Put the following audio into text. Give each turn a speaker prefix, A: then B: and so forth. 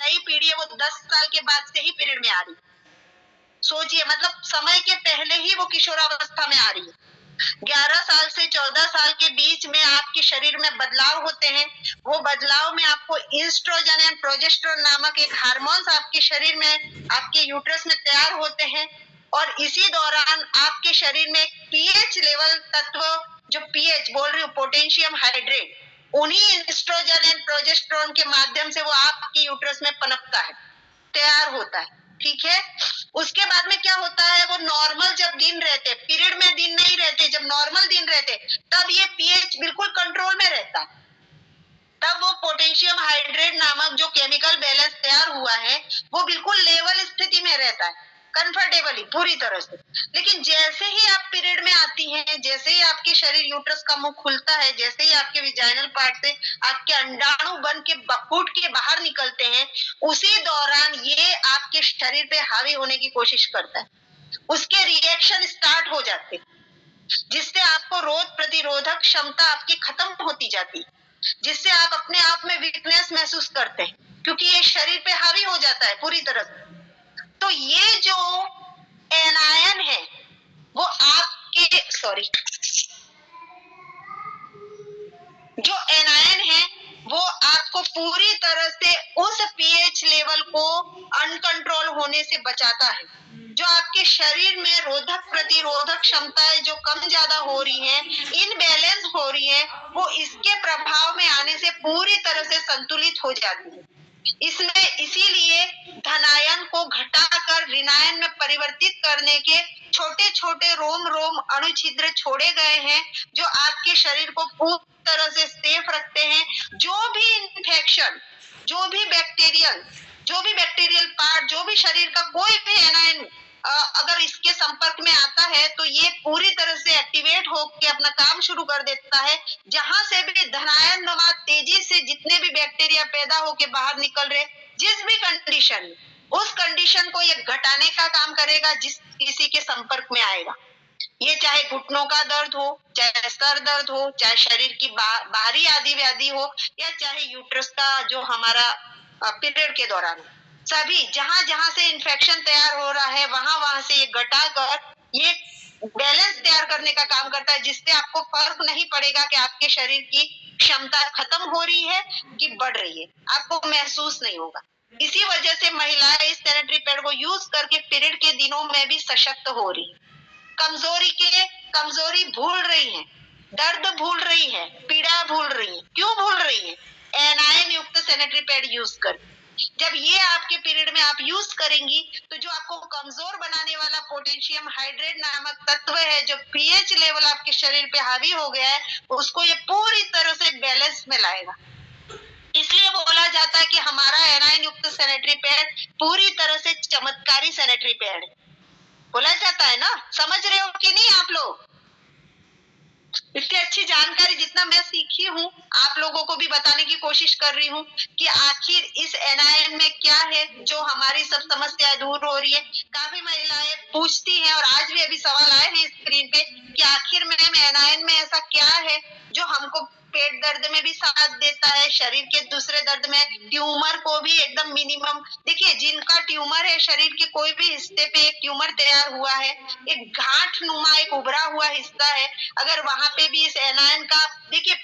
A: नई पीढ़ी है वो 10 साल के बाद से ही पीरियड में आ रही है। सोचिए, मतलब समय के पहले ही वो किशोरावस्था में आ रही है। 11 साल से 14 साल के बीच में आपके शरीर में बदलाव होते हैं। वो बदलाव में आपको ईस्ट्रोजन एंड प्रोजेस्टेरोन नामक एक हार्मोन्स आपके शरीर में, आपके यूट्रस में तैयार होते हैं। और इसी दौरान आपके शरीर में पीएच लेवल तत्व, जो पीएच बोल रही हूँ, पोटेशियम हाइड्रेट, उन्हीं ईस्ट्रोजन एंड प्रोजेस्टेरोन के माध्यम से वो आपके यूट्रस में पनपता है, तैयार होता है। ठीक है। उसके बाद में क्या होता है, वो नॉर्मल जब दिन रहते, पीरियड में दिन नहीं रहते, जब नॉर्मल दिन रहते, तब ये पीएच बिल्कुल कंट्रोल में रहता है। तब वो पोटेशियम हाइड्रेट नामक जो केमिकल बैलेंस तैयार हुआ है वो बिल्कुल लेवल स्थिति में रहता है, कंफर्टेबली, पूरी तरह से। लेकिन जैसे ही आप पीरियड में आती हैं, जैसे ही आपके शरीर, यूट्रस का मुंह खुलता है, जैसे ही आपके विजाइनल पार्ट से आपके अंडाणु बन के फूट के बाहर निकलते हैं, उसी दौरान ये आपके शरीर पे हावी होने की कोशिश करता है। उसके रिएक्शन स्टार्ट हो जाते हैं, जिससे आपको रोग प्रतिरोधक क्षमता आपकी खत्म होती जाती है, जिससे आप अपने आप में वीकनेस महसूस करते हैं, क्योंकि ये शरीर पे हावी हो जाता है पूरी तरह से। तो ये जो एनायन है वो आपके जो एनायन है वो आपको पूरी तरह से उस पीएच लेवल को अनकंट्रोल होने से बचाता है। जो आपके शरीर में रोधक प्रतिरोधक क्षमताएं जो कम ज्यादा हो रही हैं, इनबैलेंस हो रही है, वो इसके प्रभाव में आने से पूरी तरह से संतुलित हो जाती है। इसमें इसीलिए धनायन को घटाकर ऋणायन में परिवर्तित करने के छोटे छोटे रोम रोम अणुछिद्र छोड़े गए हैं, जो आपके शरीर को पूरी तरह से सेफ रखते हैं। जो भी इन्फेक्शन, जो भी बैक्टीरियल पार्ट, जो भी शरीर का कोई भी एनायन अगर इसके संपर्क में आता है तो ये पूरी तरह से एक्टिवेट होकर अपना काम शुरू कर देता है। जहां से भी धनायन नुमा तेजी से जितने भी बैक्टीरिया पैदा होकर बाहर निकल रहे, जिस भी कंडीशन, उस कंडीशन को ये घटाने का काम करेगा जिस किसी के संपर्क में आएगा। ये चाहे घुटनों का दर्द हो, चाहे सर दर्द हो, चाहे शरीर की बाहरी आदि व्याधि हो, या चाहे यूट्रस का जो हमारा पीरियड के दौरान, सभी जहां जहां से इन्फेक्शन तैयार हो रहा है वहां से ये घटाकर ये बैलेंस तैयार करने का काम करता है, जिससे आपको फर्क नहीं पड़ेगा कि आपके शरीर की क्षमता खत्म हो रही है कि बढ़ रही है, आपको महसूस नहीं होगा। इसी वजह से महिलाएं इस सैनिटरी पैड को यूज करके पीरियड के दिनों में भी सशक्त हो रही है, कमजोरी भूल रही है, दर्द भूल रही है, पीड़ा भूल रही है। क्यों भूल रही है? एनायन युक्त सैनिटरी पैड यूज कर। जब ये आपके पीरियड में आप यूज करेंगी तो जो आपको कमजोर बनाने वाला पोटेशियम हाइड्रेट नामक तत्व है, जो पीएच लेवल आपके शरीर पे हावी हो गया है, उसको ये पूरी तरह से बैलेंस में लाएगा। इसलिए बोला जाता है कि हमारा एनायन युक्त सैनिटरी पैड पूरी तरह से चमत्कारी सैनिटरी पैड है। बोला जाता है ना, समझ रहे हो कि नहीं आप लोग? इतनी अच्छी जानकारी जितना मैं सीखी हूँ आप लोगों को भी बताने की कोशिश कर रही हूँ कि आखिर इस एनायन में क्या है जो हमारी सब समस्याएं दूर हो रही है। काफी महिलाएं पूछती हैं और आज भी अभी सवाल आए हैं स्क्रीन पे कि आखिर में एनायन में ऐसा क्या है जो हमको पेट दर्द में भी साथ देता है, शरीर के दूसरे दर्द में, ट्यूमर को भी एकदम मिनिमम। देखिए, जिनका ट्यूमर है, शरीर के कोई भी हिस्से पे एक ट्यूमर तैयार हुआ है, एक गांठ नुमा एक उभरा हुआ हिस्सा है, अगर वहां पे भी इस एनायन का देखिए